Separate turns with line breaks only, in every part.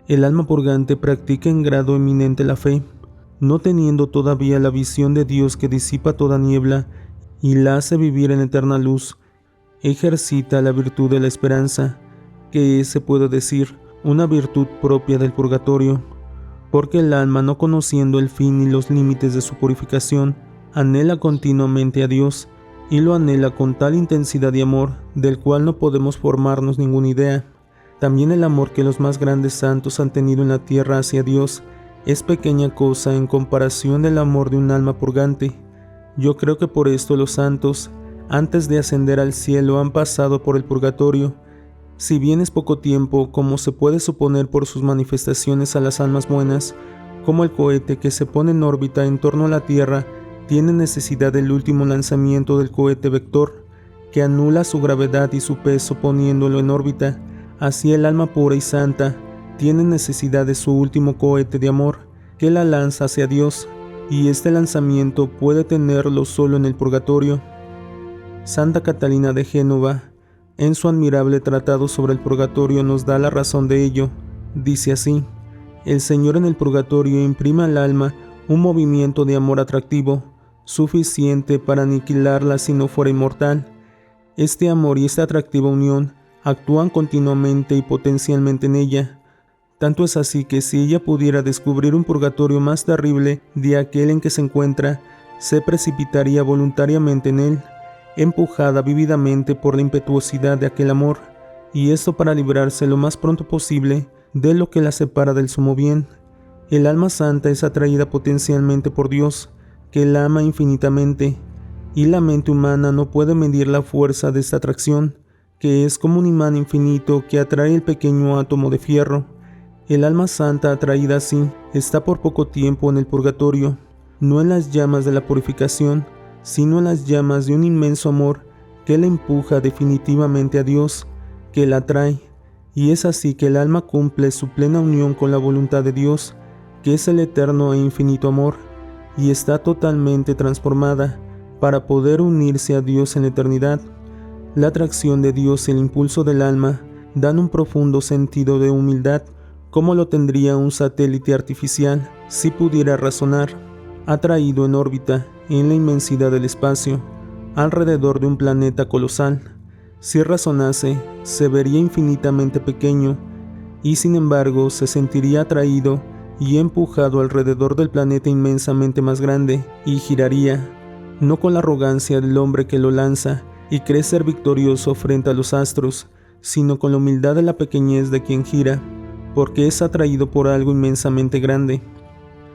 El alma purgante practica en grado eminente la fe, no teniendo todavía la visión de Dios que disipa toda niebla y la hace vivir en eterna luz. Ejercita la virtud de la esperanza, que es, se puede decir, una virtud propia del purgatorio, porque el alma, no conociendo el fin ni los límites de su purificación, anhela continuamente a Dios, y lo anhela con tal intensidad y amor, del cual no podemos formarnos ninguna idea. También el amor que los más grandes santos han tenido en la tierra hacia Dios es pequeña cosa en comparación del amor de un alma purgante. Yo creo que por esto los santos, antes de ascender al cielo, han pasado por el purgatorio. Si bien es poco tiempo, como se puede suponer por sus manifestaciones a las almas buenas, como el cohete que se pone en órbita en torno a la Tierra tiene necesidad del último lanzamiento del cohete vector, que anula su gravedad y su peso poniéndolo en órbita, así el alma pura y santa tiene necesidad de su último cohete de amor, que la lanza hacia Dios, y este lanzamiento puede tenerlo solo en el purgatorio. Santa Catalina de Génova, en su admirable tratado sobre el purgatorio, nos da la razón de ello. Dice así: el Señor en el purgatorio imprime al alma un movimiento de amor atractivo, suficiente para aniquilarla si no fuera inmortal. Este amor y esta atractiva unión actúan continuamente y potencialmente en ella. Tanto es así que si ella pudiera descubrir un purgatorio más terrible de aquel en que se encuentra, se precipitaría voluntariamente en él, empujada vívidamente por la impetuosidad de aquel amor, y esto para librarse lo más pronto posible de lo que la separa del sumo bien. El alma santa es atraída potencialmente por Dios, que la ama infinitamente, y la mente humana no puede medir la fuerza de esta atracción, que es como un imán infinito que atrae el pequeño átomo de fierro. El alma santa, atraída así, está por poco tiempo en el purgatorio, no en las llamas de la purificación, sino en las llamas de un inmenso amor que la empuja definitivamente a Dios, que la atrae, y es así que el alma cumple su plena unión con la voluntad de Dios, que es el eterno e infinito amor, y está totalmente transformada para poder unirse a Dios en la eternidad. La atracción de Dios y el impulso del alma dan un profundo sentido de humildad, como lo tendría un satélite artificial si pudiera razonar, atraído en órbita en la inmensidad del espacio, alrededor de un planeta colosal. Si razonase, se vería infinitamente pequeño, y sin embargo se sentiría atraído y empujado alrededor del planeta inmensamente más grande, y giraría, no con la arrogancia del hombre que lo lanza y cree ser victorioso frente a los astros, sino con la humildad de la pequeñez de quien gira, porque es atraído por algo inmensamente grande.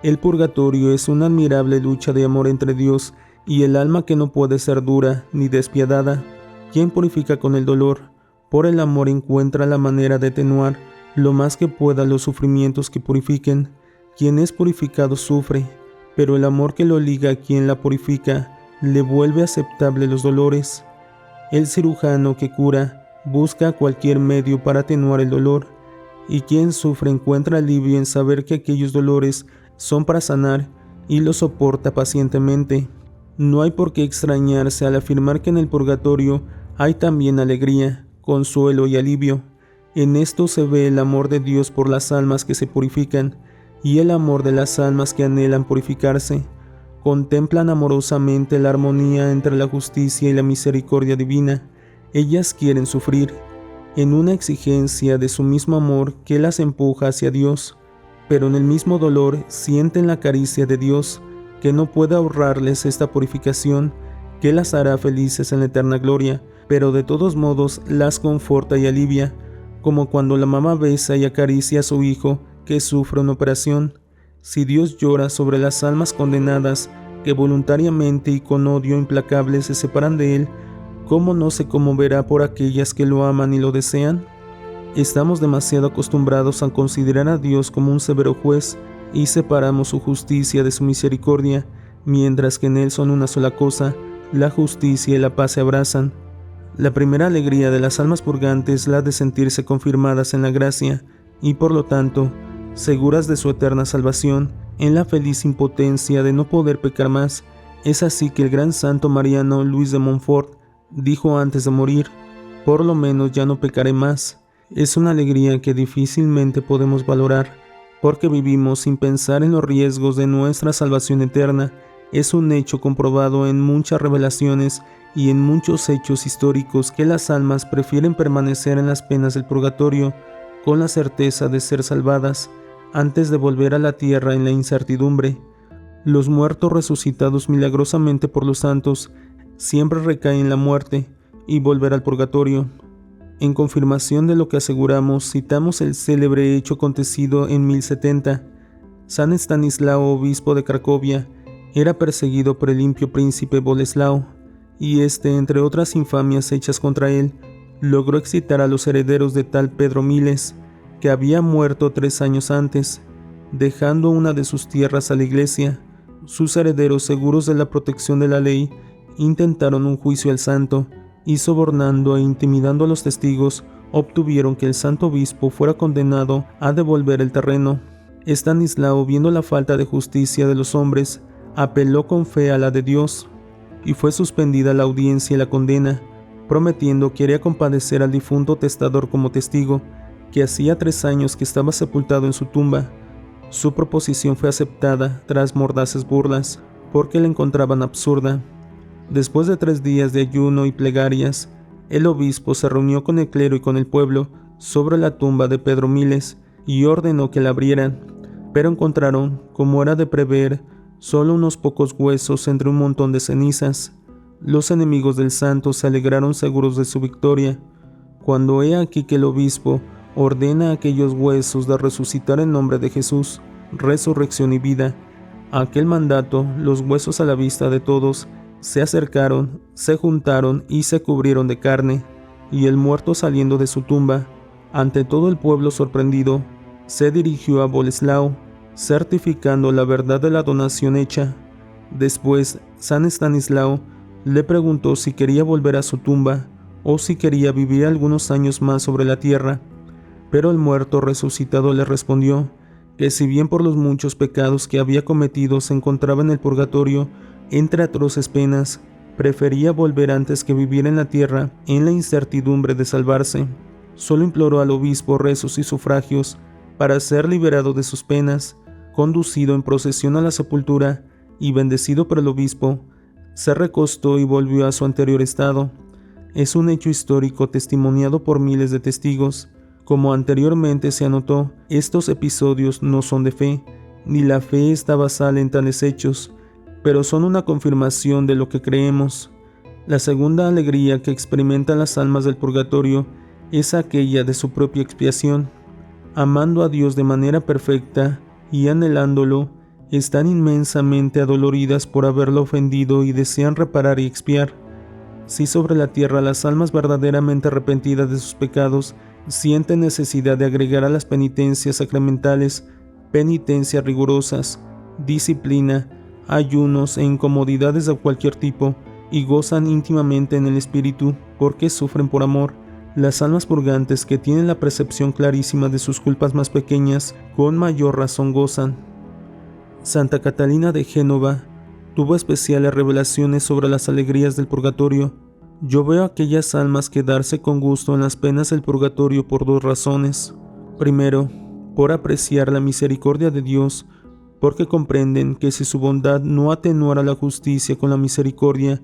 El purgatorio es una admirable lucha de amor entre Dios y el alma, que no puede ser dura ni despiadada. Quien purifica con el dolor, por el amor encuentra la manera de atenuar lo más que pueda los sufrimientos que purifiquen. Quien es purificado sufre, pero el amor que lo liga a quien la purifica le vuelve aceptable los dolores. El cirujano que cura busca cualquier medio para atenuar el dolor, y quien sufre encuentra alivio en saber que aquellos dolores son para sanar y lo soporta pacientemente. No hay por qué extrañarse al afirmar que en el purgatorio hay también alegría, consuelo y alivio. En esto se ve el amor de Dios por las almas que se purifican y el amor de las almas que anhelan purificarse. Contemplan amorosamente la armonía entre la justicia y la misericordia divina. Ellas quieren sufrir, en una exigencia de su mismo amor que las empuja hacia Dios, pero en el mismo dolor sienten la caricia de Dios, que no puede ahorrarles esta purificación, que las hará felices en la eterna gloria, pero de todos modos las conforta y alivia, como cuando la mamá besa y acaricia a su hijo que sufre una operación. Si Dios llora sobre las almas condenadas que voluntariamente y con odio implacable se separan de Él, ¿cómo no se conmoverá por aquellas que lo aman y lo desean? Estamos demasiado acostumbrados a considerar a Dios como un severo juez y separamos su justicia de su misericordia, mientras que en Él son una sola cosa, la justicia y la paz se abrazan. La primera alegría de las almas purgantes es la de sentirse confirmadas en la gracia y por lo tanto seguras de su eterna salvación, en la feliz impotencia de no poder pecar más. Es así que el gran santo mariano Luis de Montfort dijo antes de morir: por lo menos ya no pecaré más. Es una alegría que difícilmente podemos valorar, porque vivimos sin pensar en los riesgos de nuestra salvación eterna. Es un hecho comprobado en muchas revelaciones y en muchos hechos históricos que las almas prefieren permanecer en las penas del purgatorio con la certeza de ser salvadas antes de volver a la tierra en la incertidumbre. Los muertos resucitados milagrosamente por los santos siempre recaen en la muerte y volver al purgatorio. En confirmación de lo que aseguramos, citamos el célebre hecho acontecido en 1070. San Estanislao, obispo de Cracovia, era perseguido por el impío príncipe Boleslao, y entre otras infamias hechas contra él, logró excitar a los herederos de tal Pedro Miles, que había muerto 3 años antes, dejando una de sus tierras a la iglesia. Sus herederos, seguros de la protección de la ley, intentaron un juicio al santo, y sobornando e intimidando a los testigos, obtuvieron que el santo obispo fuera condenado a devolver el terreno. Estanislao, viendo la falta de justicia de los hombres, apeló con fe a la de Dios, y fue suspendida la audiencia y la condena, prometiendo que haría compadecer al difunto testador como testigo, que hacía 3 años que estaba sepultado en su tumba. Su proposición fue aceptada tras mordaces burlas, porque la encontraban absurda. Después de 3 días de ayuno y plegarias, el obispo se reunió con el clero y con el pueblo sobre la tumba de Pedro Miles y ordenó que la abrieran, pero encontraron, como era de prever, solo unos pocos huesos entre un montón de cenizas. Los enemigos del santo se alegraron seguros de su victoria, cuando he aquí que el obispo ordena a aquellos huesos de resucitar en nombre de Jesús, resurrección y vida. A aquel mandato, los huesos a la vista de todos se acercaron, se juntaron y se cubrieron de carne, y el muerto, saliendo de su tumba, ante todo el pueblo sorprendido, se dirigió a Boleslao, certificando la verdad de la donación hecha. Después, San Estanislao le preguntó si quería volver a su tumba o si quería vivir algunos años más sobre la tierra, pero el muerto resucitado le respondió que si bien por los muchos pecados que había cometido se encontraba en el purgatorio entre atroces penas, prefería volver antes que vivir en la tierra en la incertidumbre de salvarse. Solo imploró al obispo rezos y sufragios para ser liberado de sus penas. Conducido en procesión a la sepultura y bendecido por el obispo, se recostó y volvió a su anterior estado. Es un hecho histórico testimoniado por miles de testigos. Como anteriormente se anotó, estos episodios no son de fe, ni la fe está basada en tales hechos, pero son una confirmación de lo que creemos. La segunda alegría que experimentan las almas del purgatorio es aquella de su propia expiación. Amando a Dios de manera perfecta y anhelándolo, están inmensamente adoloridas por haberlo ofendido y desean reparar y expiar. Si sobre la tierra las almas verdaderamente arrepentidas de sus pecados sienten necesidad de agregar a las penitencias sacramentales penitencias rigurosas, disciplina, ayunos e incomodidades de cualquier tipo, y gozan íntimamente en el espíritu porque sufren por amor, las almas purgantes que tienen la percepción clarísima de sus culpas más pequeñas, con mayor razón gozan. Santa Catalina de Génova tuvo especiales revelaciones sobre las alegrías del purgatorio. Yo veo a aquellas almas quedarse con gusto en las penas del purgatorio por 2 razones. Primero, por apreciar la misericordia de Dios, porque comprenden que si su bondad no atenuara la justicia con la misericordia,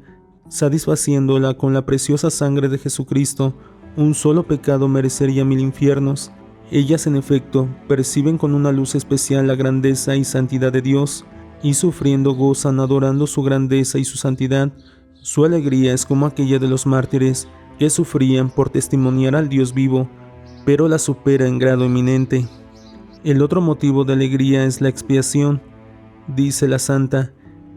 satisfaciéndola con la preciosa sangre de Jesucristo, un solo pecado merecería 1000 infiernos. Ellas, en efecto, perciben con una luz especial la grandeza y santidad de Dios, y sufriendo gozan adorando su grandeza y su santidad. Su alegría es como aquella de los mártires que sufrían por testimoniar al Dios vivo, pero la supera en grado eminente. El otro motivo de alegría es la expiación. Dice la santa,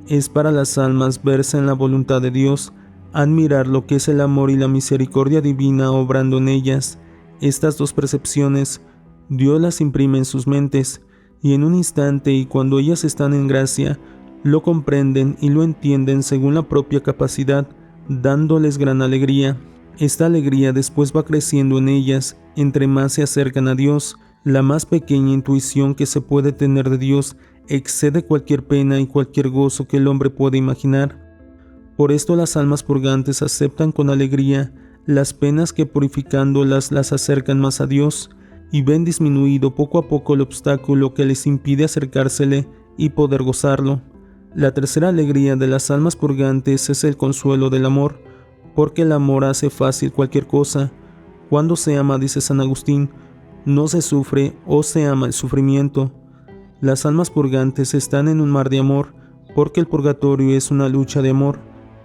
es para las almas verse en la voluntad de Dios, admirar lo que es el amor y la misericordia divina obrando en ellas. Estas 2 percepciones, Dios las imprime en sus mentes, y en un instante y cuando ellas están en gracia, lo comprenden y lo entienden según la propia capacidad, dándoles gran alegría. Esta alegría después va creciendo en ellas, entre más se acercan a Dios. La más pequeña intuición que se puede tener de Dios excede cualquier pena y cualquier gozo que el hombre puede imaginar. Por esto las almas purgantes aceptan con alegría las penas que purificándolas las acercan más a Dios, y ven disminuido poco a poco el obstáculo que les impide acercársele y poder gozarlo. La tercera alegría de las almas purgantes es el consuelo del amor, porque el amor hace fácil cualquier cosa. Cuando se ama, dice San Agustín, no se sufre o se ama el sufrimiento. Las almas purgantes están en un mar de amor, porque el purgatorio es una lucha de amor.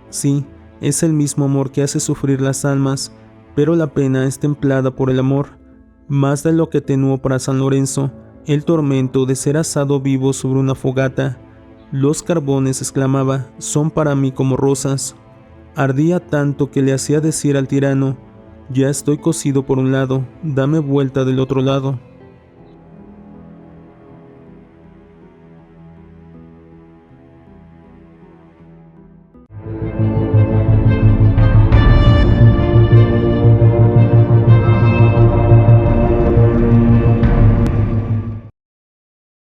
Sí, es el mismo amor que hace sufrir las almas, pero la pena es templada por el amor. Más de lo que atenuó para San Lorenzo el tormento de ser asado vivo sobre una fogata. Los carbones, exclamaba, son para mí como rosas. Ardía tanto que le hacía decir al tirano: ya estoy cocido por un lado, dame vuelta del otro lado.